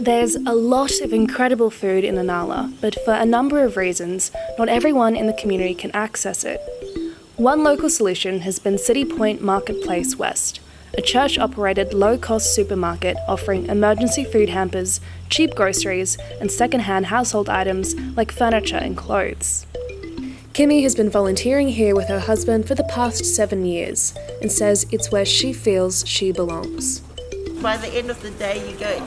There's a lot of incredible food in Inala, but for a number of reasons, not everyone in the community can access it. One local solution has been Citipointe Marketplace West, a church-operated low-cost supermarket offering emergency food hampers, cheap groceries, and second-hand household items like furniture and clothes. Kimmy has been volunteering here with her husband for the past 7 years and says it's where she feels she belongs. By the end of the day, you go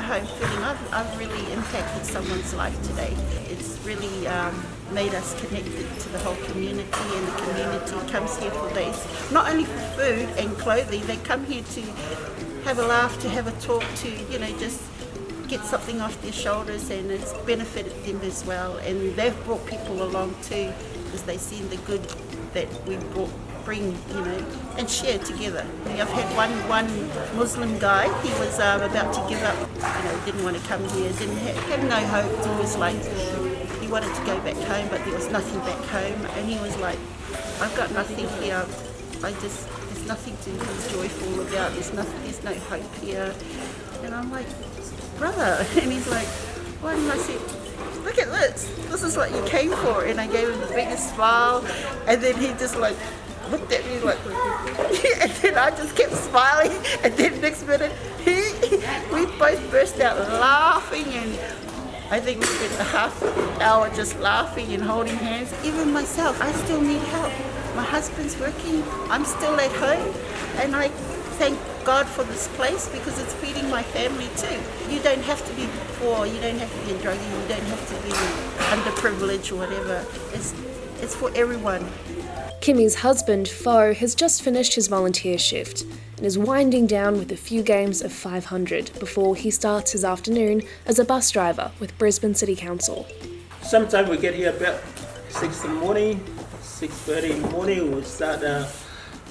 home feeling I've really impacted someone's life today. It's really made us connected to the whole community, and the community comes here for days, not only for food and clothing. They come here to have a laugh, to have a talk, to just get something off their shoulders, and it's benefited them as well. And they've brought people along too, because they've seen the good that we bring, and share together. I've had one Muslim guy. He was about to give up. Didn't want to come here. Didn't have no hope. He was like, he wanted to go back home, but there was nothing back home. And he was like, I've got nothing here. There's nothing to be joyful about. There's no hope here. And I'm like, brother. And he's like, what? And I said, look at this. This is what you came for. And I gave him the biggest smile. And then he just looked at me like, and then I just kept smiling, and then next minute, we both burst out laughing, and I think we spent a half hour just laughing and holding hands. Even myself, I still need help. My husband's working, I'm still at home, and I thank God for this place because it's feeding my family too. You don't have to be poor, you don't have to be a druggie, you don't have to be underprivileged or whatever. It's for everyone. Kimmy's husband, Fo, has just finished his volunteer shift and is winding down with a few games of 500 before he starts his afternoon as a bus driver with Brisbane City Council. Sometimes we get here about 6 in the morning, 6:30 in the morning. We'll start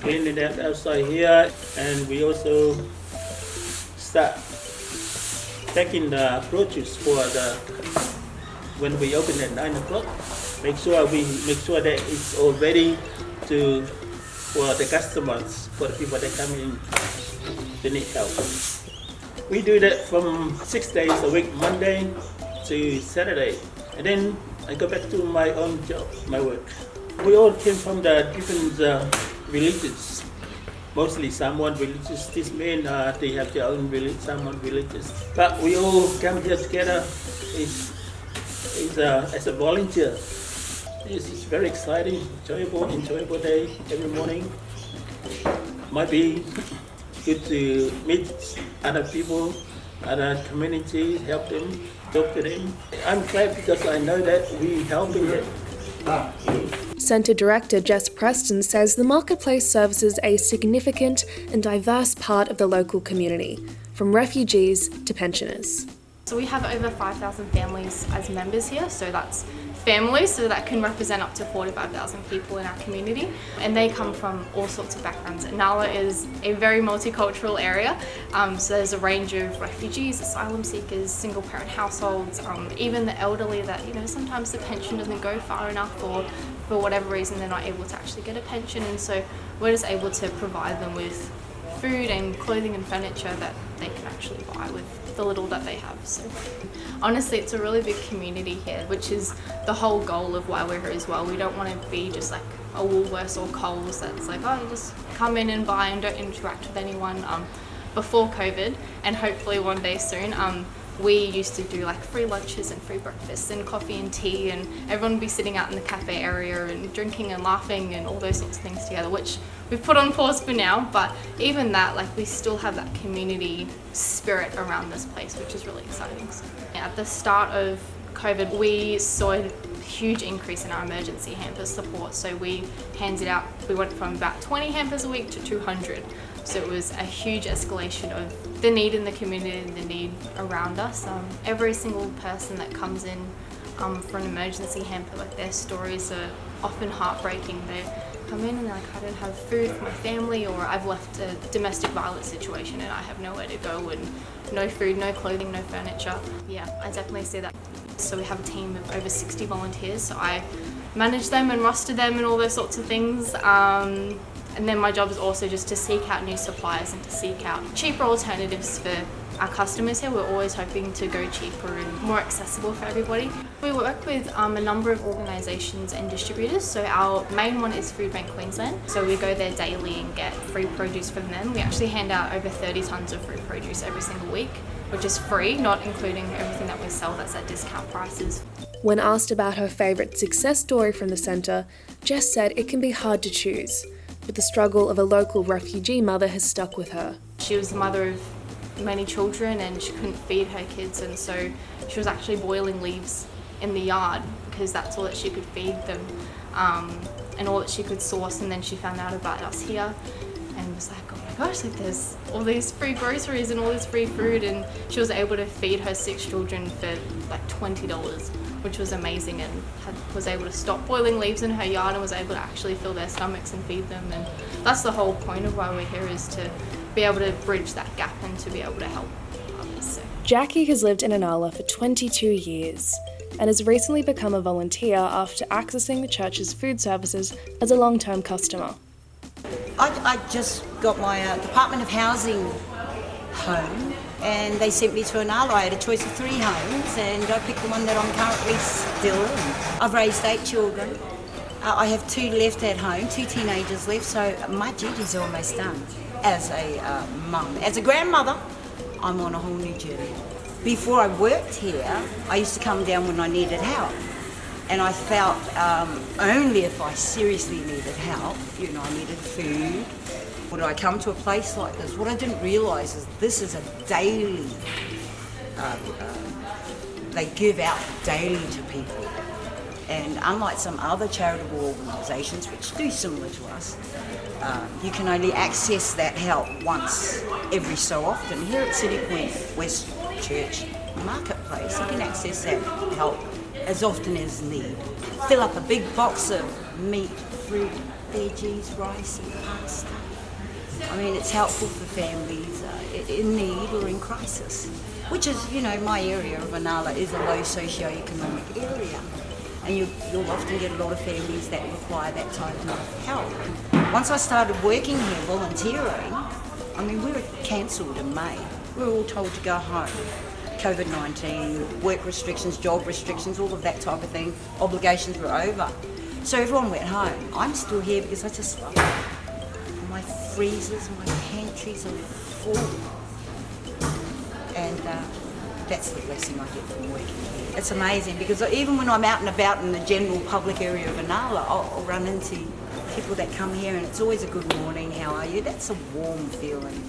cleaning that outside here, and we also start packing the produce for when we open at 9 o'clock. Make sure that it's all ready for the customers, for the people that come in to need help. We do that from 6 days a week, Monday to Saturday. And then I go back to my own job, my work. We all came from the different religions, mostly Samoan religious. These men, they have their own Samoan religious. But we all come here together as a volunteer. It's very exciting, enjoyable day every morning. Might be good to meet other people, other communities, help them, talk to them. I'm glad because I know that we helping them. Centre Director Jess Preston says the marketplace services a significant and diverse part of the local community, from refugees to pensioners. So we have over 5,000 families as members here, so that's families, so that can represent up to 45,000 people in our community, and they come from all sorts of backgrounds. Inala is a very multicultural area, so there's a range of refugees, asylum seekers, single parent households, even the elderly that sometimes the pension doesn't go far enough, or for whatever reason they're not able to actually get a pension, and so we're just able to provide them with food and clothing and furniture that they can actually buy with the little that they have. So honestly, it's a really big community here, which is the whole goal of why we're here as well. We don't want to be just like a Woolworths or Coles that's like, oh, you just come in and buy and don't interact with anyone. Before COVID, and hopefully one day soon, we used to do like free lunches and free breakfasts and coffee and tea, and everyone would be sitting out in the cafe area and drinking and laughing and all those sorts of things together, which we've put on pause for now, but even that, we still have that community spirit around this place, which is really exciting. So, at the start of COVID, we saw a huge increase in our emergency hampers support, so we handed out, we went from about 20 hampers a week to 200. So it was a huge escalation of the need in the community and the need around us. Every single person that comes in for an emergency hamper, their stories are often heartbreaking. They come in and they're like, I don't have food for my family, or I've left a domestic violence situation and I have nowhere to go, and no food, no clothing, no furniture. Yeah, I definitely see that. So we have a team of over 60 volunteers, so I manage them and roster them and all those sorts of things. And then my job is also just to seek out new suppliers and to seek out cheaper alternatives for our customers here. We're always hoping to go cheaper and more accessible for everybody. We work with a number of organisations and distributors. So our main one is Food Bank Queensland. So we go there daily and get free produce from them. We actually hand out over 30 tonnes of free produce every single week, which is free, not including everything that we sell that's at discount prices. When asked about her favourite success story from the centre, Jess said it can be hard to choose, but the struggle of a local refugee mother has stuck with her. She was the mother of many children and she couldn't feed her kids, and so she was actually boiling leaves in the yard because that's all that she could feed them, and all that she could source. And then she found out about us here and was like, oh my gosh, like there's all these free groceries and all this free food, and she was able to feed her 6 children for like $20, which was amazing, and was able to stop boiling leaves in her yard and was able to actually fill their stomachs and feed them. And that's the whole point of why we're here, is to be able to bridge that gap and to be able to help others. So. Jackie has lived in Inala for 22 years and has recently become a volunteer after accessing the church's food services as a long-term customer. I just got my Department of Housing home, and they sent me to Inala. I had a choice of 3 homes, and I picked the one that I'm currently still in. I've raised 8 children. I have 2 left at home, 2 teenagers left, so my duties are almost done. As a mum, as a grandmother, I'm on a whole new journey. Before I worked here, I used to come down when I needed help. And I felt only if I seriously needed help, I needed food. Would I come to a place like this? What I didn't realise is this is a daily, they give out daily to people. And unlike some other charitable organisations which do similar to us, you can only access that help once every so often. Here at Citipointe West Church Marketplace, you can access that help as often as need. Fill up a big box of meat, fruit, veggies, rice and pasta. I mean, it's helpful for families in need or in crisis, which is, my area of Inala is a low socio-economic area. And you'll often get a lot of families that require that type of help. Once I started working here, volunteering, we were cancelled in May. We were all told to go home. COVID-19, work restrictions, job restrictions, all of that type of thing, obligations were over. So everyone went home. I'm still here because I just love it. My freezers, my pantries are full. And that's the blessing I get from working here. It's amazing because even when I'm out and about in the general public area of Inala, I'll run into people that come here and it's always a good morning, how are you? That's a warm feeling.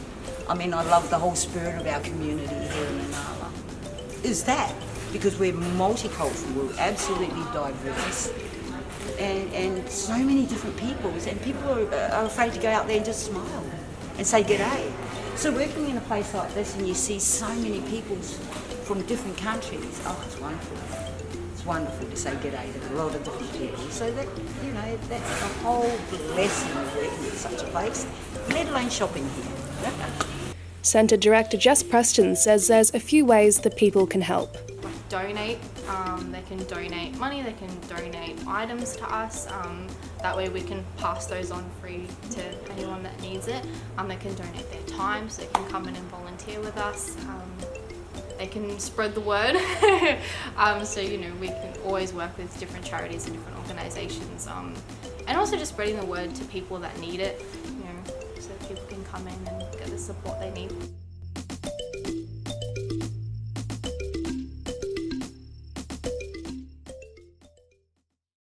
I love the whole spirit of our community here in Inala. Is that because we're multicultural, we're absolutely diverse, and so many different peoples, and people are afraid to go out there and just smile and say g'day. So working in a place like this and you see so many people from different countries, it's wonderful. It's wonderful to say g'day to a lot of different people. So that, that's the whole blessing of working in such a place, let alone shopping here. Centre Director Jess Preston says there's a few ways that people can help. Donate, they can donate money, they can donate items to us, that way we can pass those on free to anyone that needs it. They can donate their time, so they can come in and volunteer with us. They can spread the word, so we can always work with different charities and different organisations, and also just spreading the word to people that need it, so people can come in and get the support they need.